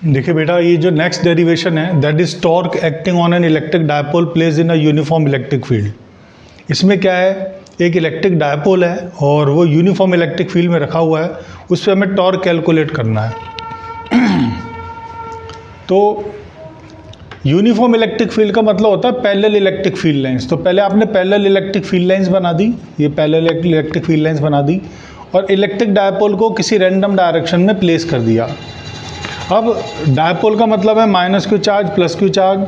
देखिए बेटा, ये जो नेक्स्ट डेरिवेशन है that is torque acting on an electric dipole place in a uniform electric field. इसमें क्या है, एक इलेक्ट्रिक डायपोल है और वो यूनिफॉर्म इलेक्ट्रिक फील्ड में रखा हुआ है, उस पर हमें टॉर्क कैलकुलेट करना है। तो यूनिफॉर्म इलेक्ट्रिक फील्ड का मतलब होता है पैरेलल इलेक्ट्रिक फील्ड लाइंस। तो पहले आपने पैरेलल इलेक्ट्रिक फील्ड लाइंस बना दी, ये पैरेलल इलेक्ट्रिक फील्ड लाइंस बना दी और इलेक्ट्रिक डायपोल को किसी रैंडम डायरेक्शन में प्लेस कर दिया। अब डायपोल का मतलब है minus q charge plus q charge.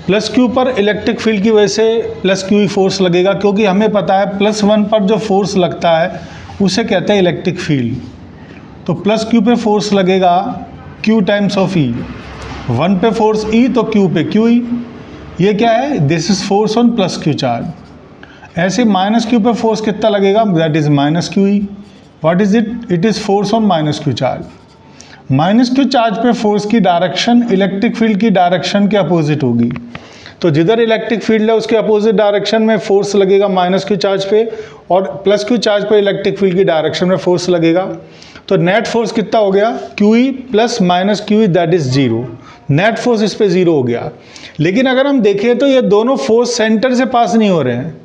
Plus Q पर इलेक्ट्रिक फील्ड की वजह से प्लस क्यू ही फोर्स लगेगा, क्योंकि हमें पता है +1 पर जो फोर्स लगता है उसे कहते हैं इलेक्ट्रिक फील्ड। तो प्लस क्यू पे फोर्स लगेगा क्यू टाइम्स ऑफ ई। 1 पे फोर्स ई तो क्यू पे क्यू ई। ये क्या है, this is force on plus q charge. ऐसे माइनस क्यू पे फोर्स कितना लगेगा, that is minus Q E. What is it, it is force on minus q charge. Minus q charge पे force की direction electric field की direction के opposite होगी। तो जिधर इलेक्ट्रिक फील्ड है उसके अपोजिट डायरेक्शन में फोर्स लगेगा माइनस क्यू चार्ज पे, और प्लस क्यू चार्ज पे इलेक्ट्रिक फील्ड की डायरेक्शन में फोर्स लगेगा। तो नेट फोर्स कितना हो गया, Q E plus minus Q E, that is 0। Net force इस पे 0 हो गया। लेकिन अगर हम देखें तो ये दोनों फोर्स सेंटर से पास नहीं हो रहे हैं।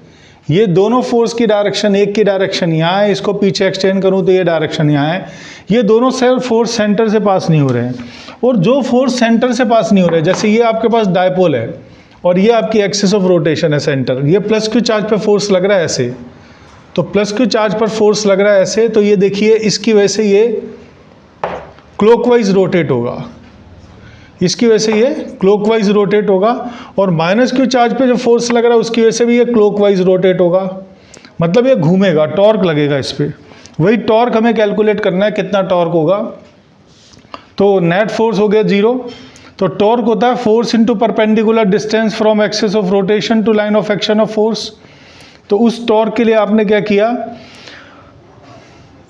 ये दोनों फोर्स की डायरेक्शन, एक की डायरेक्शन यहाँ है, इसको पीछे एक्सटेंड करूँ तो ये डायरेक्शन यहाँ है। ये दोनों फोर्स सेंटर से पास नहीं हो रहे हैं। और जो फोर्स सेंटर से पास नहीं हो रहे हैं, जैसे ये आपके पास डायपोल है और ये आपकी एक्सिस ऑफ रोटेशन है सेंटर, ये प्लस क्यू चार्ज पर फोर्स लग रहा है ऐसे, तो प्लस क्यू चार्ज पर फोर्स लग रहा है ऐसे, तो ये देखिए इसकी वजह से ये क्लॉकवाइज रोटेट होगा, इसकी वजह से ये क्लॉकवाइज रोटेट होगा। और माइनस क्यू चार्ज पे जो फोर्स लग रहा है उसकी वजह से भी ये क्लॉकवाइज रोटेट होगा, मतलब ये घूमेगा, टॉर्क लगेगा इस पे। वही टॉर्क हमें कैलकुलेट करना है, कितना टॉर्क होगा। तो नेट फोर्स हो गया 0। तो टॉर्क होता है force into perpendicular distance from axis of rotation to line of action of force. तो उस टॉर्क के लिए आपने क्या किया,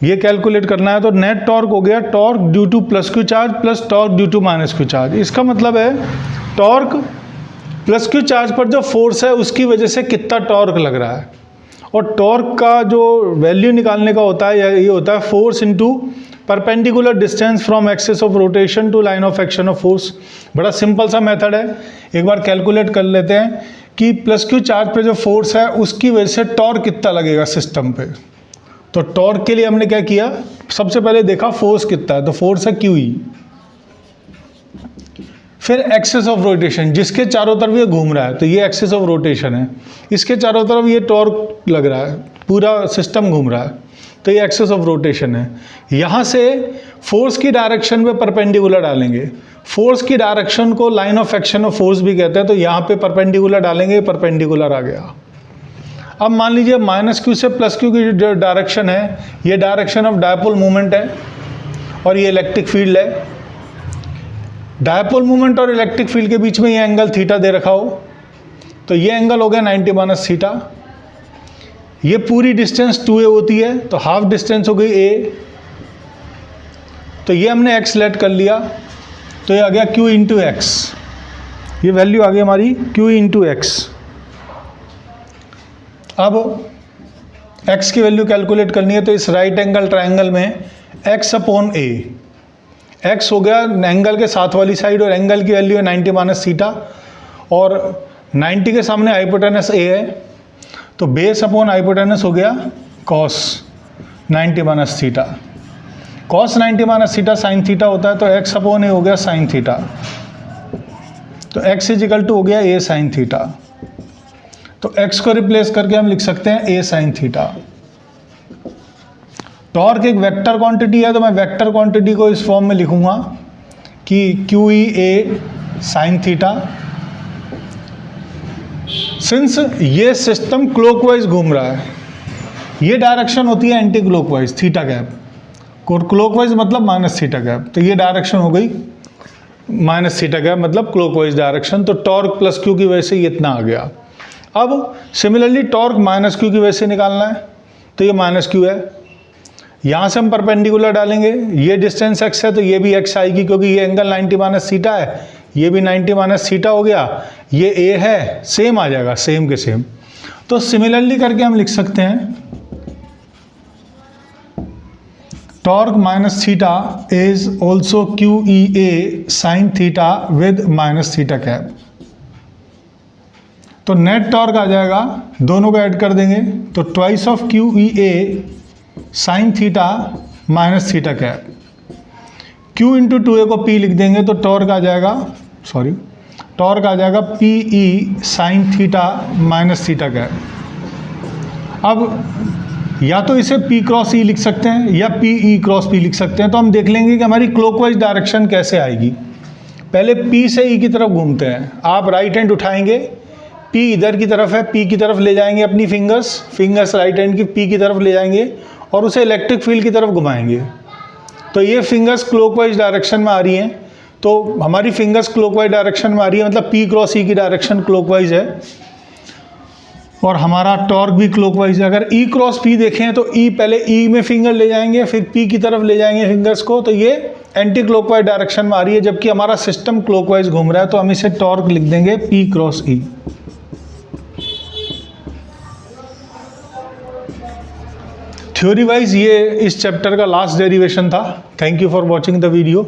ये कैलकुलेट करना है। तो नेट टॉर्क हो गया torque due to plus q charge plus torque due to minus q charge. इसका मतलब है टॉर्क प्लस क्यू चार्ज पर जो फोर्स है उसकी वजह से कितना टॉर्क लग रहा है। और टॉर्क का जो वैल्यू निकालने का होता है ये होता है force into perpendicular distance from axis of rotation to line of action of force. बड़ा सिंपल सा मेथड है, एक बार कैलकुलेट कर लेते हैं कि प्लस क्यू चार्ज पे जो फोर्स है उसकी वजह से टॉर्क कितना लगेगा सिस्टम पे। तो टॉर्क के लिए हमने क्या किया, सबसे पहले देखा फोर्स कितना है, तो फोर्स है क्यू ई। फिर एक्सिस ऑफ रोटेशन, जिसके चारों तरफ ये घूम रहा है, तो ये एक्सिस ऑफ रोटेशन है, इसके चारों तरफ ये टॉर्क लग रहा है, पूरा सिस्टम घूम रहा है, तो ये एक्सिस ऑफ रोटेशन है। यहाँ से फोर्स की डायरेक्शन पे परपेंडिकुलर डालेंगे। फोर्स की डायरेक्शन को line of action of force भी कहते हैं, तो यहाँ पे परपेंडिकुलर डालेंगे, परपेंडिकुलर आ गया। अब मान लीजिए माइनस क्यू से प्लस क्यू की जो डायरेक्शन है, ये डायरेक्शन ऑफ डायपोल मूवमेंट है और ये इलेक्ट्रिक फील्ड है। डायपोल मूवमेंट और इलेक्ट्रिक फील्ड के बीच में ये एंगल थीटा दे रखा हो, तो ये एंगल हो गया 90 माइनस थीटा। ये पूरी डिस्टेंस 2a होती है, तो हाफ डिस्टेंस हो गई a। तो ये हमने x लेट कर लिया, तो ये आ गया q इंटू एक्स। ये वैल्यू आ गई हमारी q इंटू एक्स। अब x की वैल्यू कैलकुलेट करनी है, तो इस राइट एंगल ट्रायंगल में x अपॉन a, x हो गया एंगल के साथ वाली साइड और एंगल की वैल्यू है 90 माइनस थीटा, और 90 के सामने हाइपोटेनस a है, तो बेस अपॉन हाइपोटेनस हो गया cos 90 minus theta. cos 90 minus theta sine theta होता है, तो x अपॉन a हो गया साइन थीटा, तो x इजिकल टू हो गया a साइन थीटा। तो x को रिप्लेस करके हम लिख सकते हैं a साइन थीटा। टॉर्क एक वेक्टर क्वांटिटी है, तो मैं वेक्टर क्वांटिटी को इस फॉर्म में लिखूंगा कि क्यू ई ए साइन थीटा। सिंस ये सिस्टम क्लॉकवाइज घूम रहा है, ये डायरेक्शन होती है anti clockwise theta gap, clockwise मतलब माइनस थीटा गैप, तो ये डायरेक्शन हो गई माइनस थीटा गैप मतलब क्लॉकवाइज डायरेक्शन। तो टॉर्क प्लस क्यू की वजह से ये इतना आ गया। अब सिमिलरली टॉर्क माइनस क्यू की वजह से निकालना है, तो ये माइनस क्यू है, यहाँ से हम परपेंडिकुलर डालेंगे, ये डिस्टेंस x है तो ये भी x आएगी, क्योंकि ये एंगल 90 माइनस थीटा है, ये भी 90 माइनस थीटा हो गया, ये a है, सेम आ जाएगा, सेम के सेम। तो सिमिलरली करके हम लिख सकते हैं torque minus theta is also Q E A sine theta with minus theta cap. तो नेट टॉर्क आ जाएगा, दोनों को ऐड कर देंगे तो twice of Q E A sine theta minus theta cap. Q into 2a को P लिख देंगे तो टॉर्क आ जाएगा P E sine theta minus theta cap. अब या तो इसे P क्रॉस E लिख सकते हैं या P E क्रॉस P लिख सकते हैं। तो हम देख लेंगे कि हमारी क्लॉकवाइज डायरेक्शन कैसे आएगी। पहले P से E की तरफ घूमते हैं। आप राइट हैंड उठाएंगे, P इधर की तरफ है, P की तरफ ले जाएंगे अपनी फिंगर्स राइट हैंड की P की तरफ ले जाएंगे और उसे इलेक्ट्रिक फील्ड की तरफ घुमाएंगे। तो ये फिंगर्स क्लॉकवाइज डायरेक्शन में आ रही हैं। तो हमारी फिंगर्स क्लॉकवाइज डायरेक्शन में आ रही है, मतलब P क्रॉस E की डायरेक्शन क्लॉकवाइज है और हमारा टॉर्क भी क्लॉकवाइज है। अगर E क्रॉस P देखें तो E पहले E में फिंगर ले जाएंगे, फिर P की तरफ ले जाएंगे फिंगर्स को, तो ये एंटी क्लॉकवाइज डायरेक्शन में आ रही है, जबकि हमारा सिस्टम क्लॉकवाइज घूम रहा है। तो हम इसे टॉर्क लिख देंगे P cross E। Theory wise ये इस चैप्टर का लास्ट डेरिवेशन था। Thank you for watching the video.